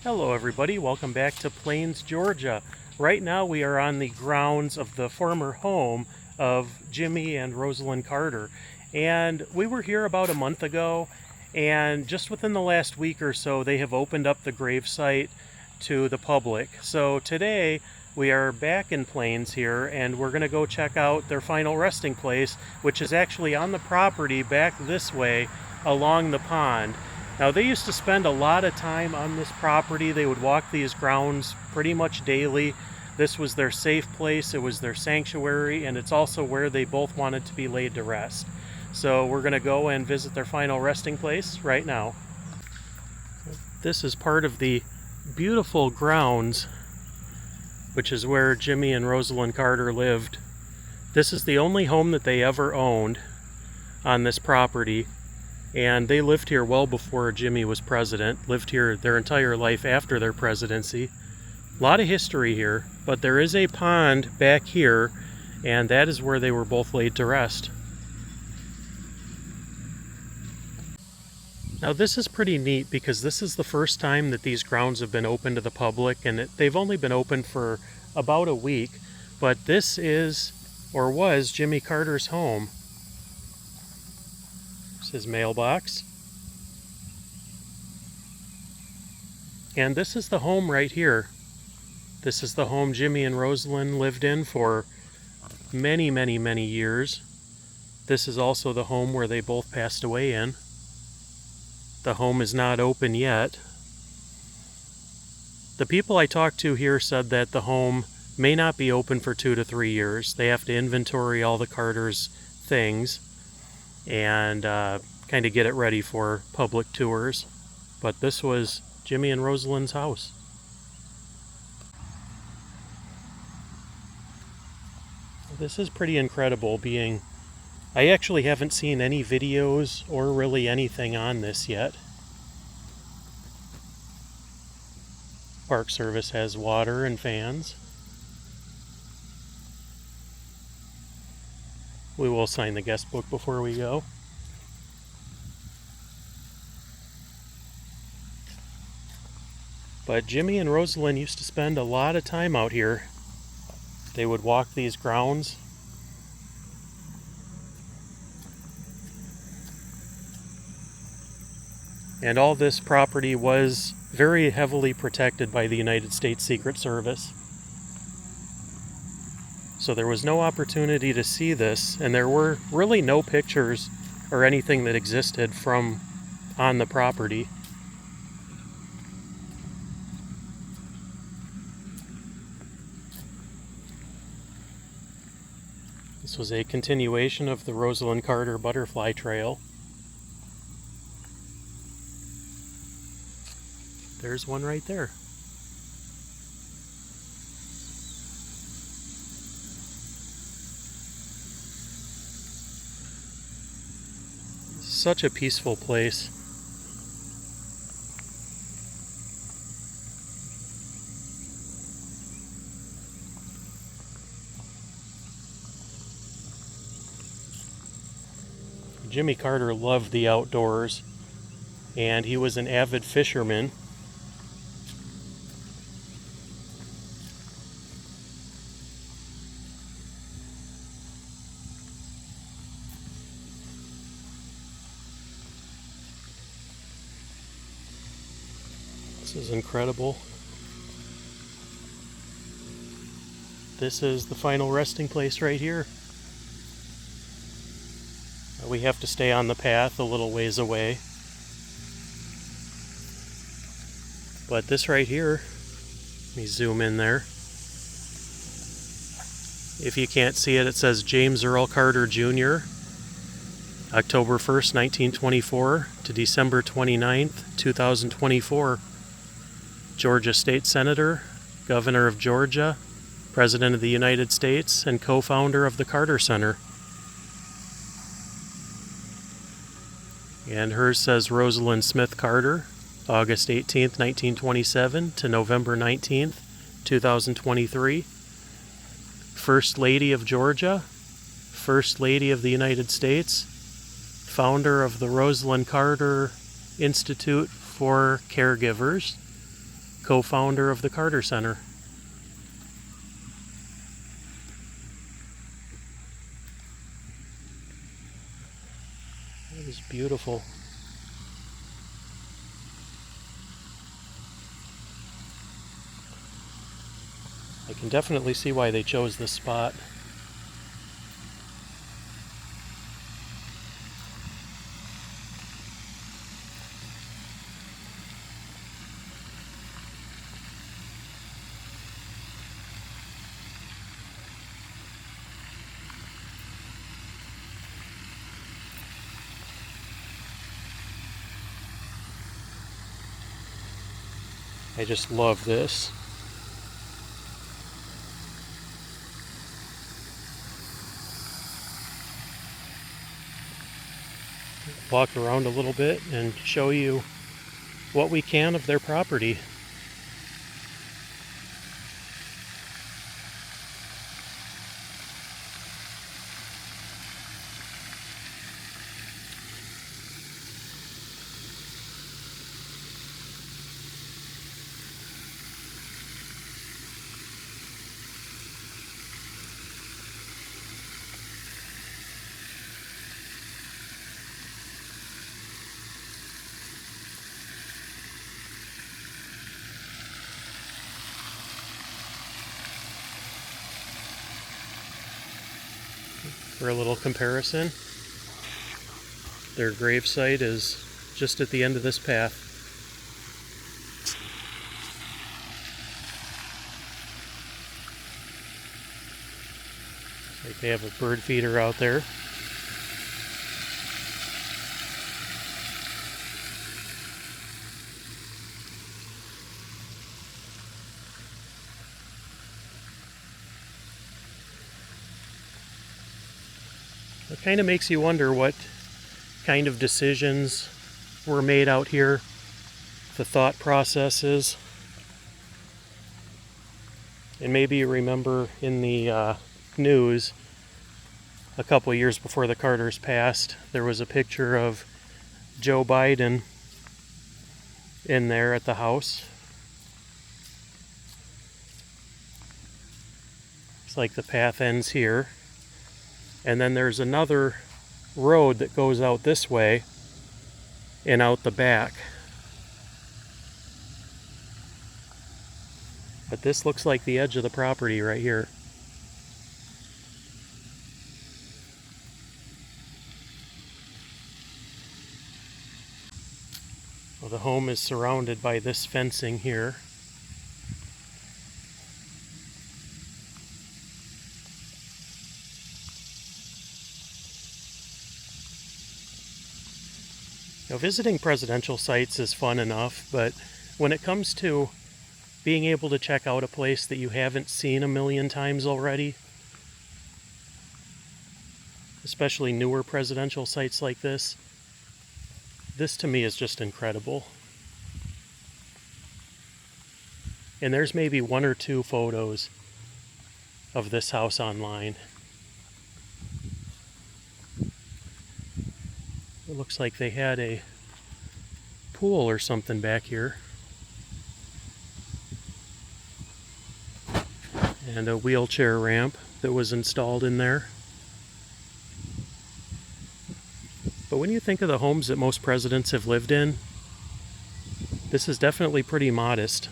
Hello everybody, welcome back to Plains, Georgia. Right now we are on the grounds of the former home of Jimmy and Rosalynn Carter. And we were here about a month ago, and just within the last week or so they have opened up the gravesite to the public. So today we are back in Plains here, and we're going to go check out their final resting place, which is actually on the property back this way along the pond. Now, they used to spend a lot of time on this property. They would walk these grounds pretty much daily. This was their safe place, it was their sanctuary, and it's also where they both wanted to be laid to rest. So we're going to go and visit their final resting place right now. This is part of the beautiful grounds, which is where Jimmy and Rosalynn Carter lived. This is the only home that they ever owned on this property. And they lived here well before Jimmy was president, lived here their entire life after their presidency. A lot of history here, but there is a pond back here, and that is where they were both laid to rest. Now this is pretty neat because this is the first time that these grounds have been open to the public, and they've only been open for about a week, but this is, or was, Jimmy Carter's home. His mailbox. And this is the home right here. This is the home Jimmy and Rosalynn lived in for many, many, many years. This is also the home where they both passed away in. The home is not open yet. The people I talked to here said that the home may not be open for 2 to 3 years. They have to inventory all the Carter's things and kind of get it ready for public tours. But this was Jimmy and Rosalynn's house. This is pretty incredible being... I actually haven't seen any videos or really anything on this yet. Park Service has water and fans. We will sign the guest book before we go. But Jimmy and Rosalynn used to spend a lot of time out here. They would walk these grounds. And all this property was very heavily protected by the United States Secret Service. So there was no opportunity to see this, and there were really no pictures or anything that existed from on the property. This was a continuation of the Rosalynn Carter Butterfly Trail. There's one right there. Such a peaceful place. Jimmy Carter loved the outdoors, and he was an avid fisherman. This is incredible. This is the final resting place right here. We have to stay on the path a little ways away. But this right here, let me zoom in there. If you can't see it, it says James Earl Carter Jr., October 1st, 1924 to December 29th, 2024. Georgia State Senator, Governor of Georgia, President of the United States, and co-founder of the Carter Center. And hers says Rosalynn Smith Carter, August 18th, 1927 to November 19th, 2023. First Lady of Georgia, First Lady of the United States, founder of the Rosalynn Carter Institute for Caregivers, co-founder of the Carter Center. It is beautiful. I can definitely see why they chose this spot. I just love this. Walk around a little bit and show you what we can of their property. For a little comparison, their gravesite is just at the end of this path. Like they have a bird feeder out there. It kind of makes you wonder what kind of decisions were made out here, the thought processes. And maybe you remember in the news a couple years before the Carters passed, there was a picture of Joe Biden in there at the house. It's like the path ends here. And then there's another road that goes out this way and out the back. But this looks like the edge of the property right here. Well, the home is surrounded by this fencing here. Now, visiting presidential sites is fun enough, but when it comes to being able to check out a place that you haven't seen a million times already, especially newer presidential sites like this to me is just incredible. And there's maybe one or two photos of this house online. It looks like they had a pool or something back here. And a wheelchair ramp that was installed in there. But when you think of the homes that most presidents have lived in, this is definitely pretty modest.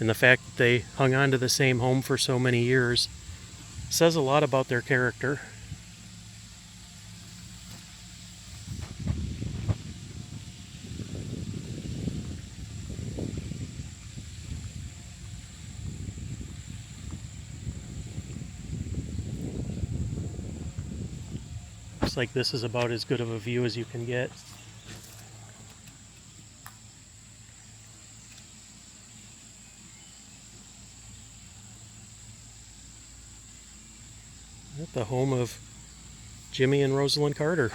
And the fact that they hung on to the same home for so many years says a lot about their character. Looks like this is about as good of a view as you can get. At the home of Jimmy and Rosalynn Carter.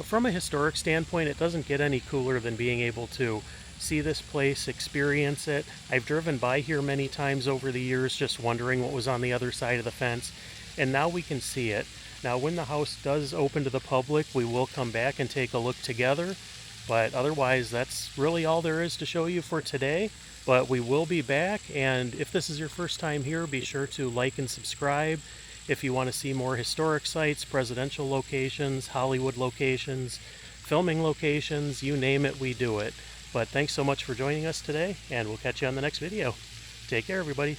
From a historic standpoint, it doesn't get any cooler than being able to see this place, experience it. I've driven by here many times over the years just wondering what was on the other side of the fence, and now we can see it. Now when the house does open to the public, we will come back and take a look together, But otherwise, that's really all there is to show you for today. But we will be back, and if this is your first time here, be sure to like and subscribe. If you want to see more historic sites, presidential locations, Hollywood locations, filming locations, you name it, we do it. But thanks so much for joining us today, and we'll catch you on the next video. Take care, everybody.